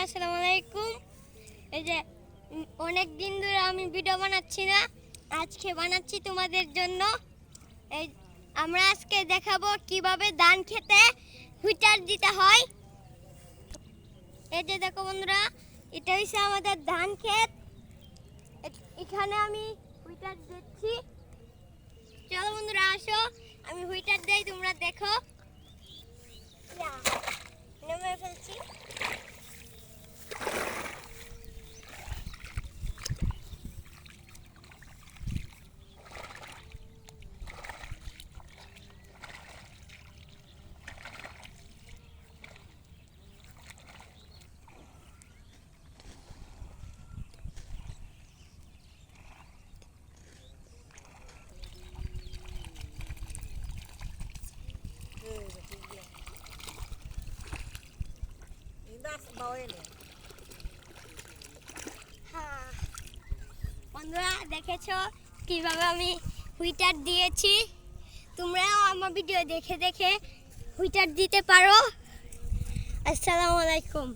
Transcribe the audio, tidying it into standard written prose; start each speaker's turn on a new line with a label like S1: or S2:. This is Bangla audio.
S1: আসসালামু আলাইকুম। এই যে অনেক দিন ধরে আমি ভিডিও বানাচ্ছি না, আজকে বানাচ্ছি তোমাদের জন্য। এই আমরা আজকে দেখাবো কিভাবে ধান খেতে হুইটার দিতে হয়। এই যে দেখো বন্ধুরা, এটা হচ্ছে আমাদের ধান ক্ষেত। এখানে আমি হুইটার দিচ্ছি। চলো বন্ধুরা আসো, আমি হুইটার দেই, তোমরা দেখো। নেমে ফেলছি। বন্ধুরা দেখেছো কিভাবে আমি হুইটার দিয়েছি। তোমরাও আমার ভিডিও দেখে দেখে হুইটার দিতে পারো। আসসালামু আলাইকুম।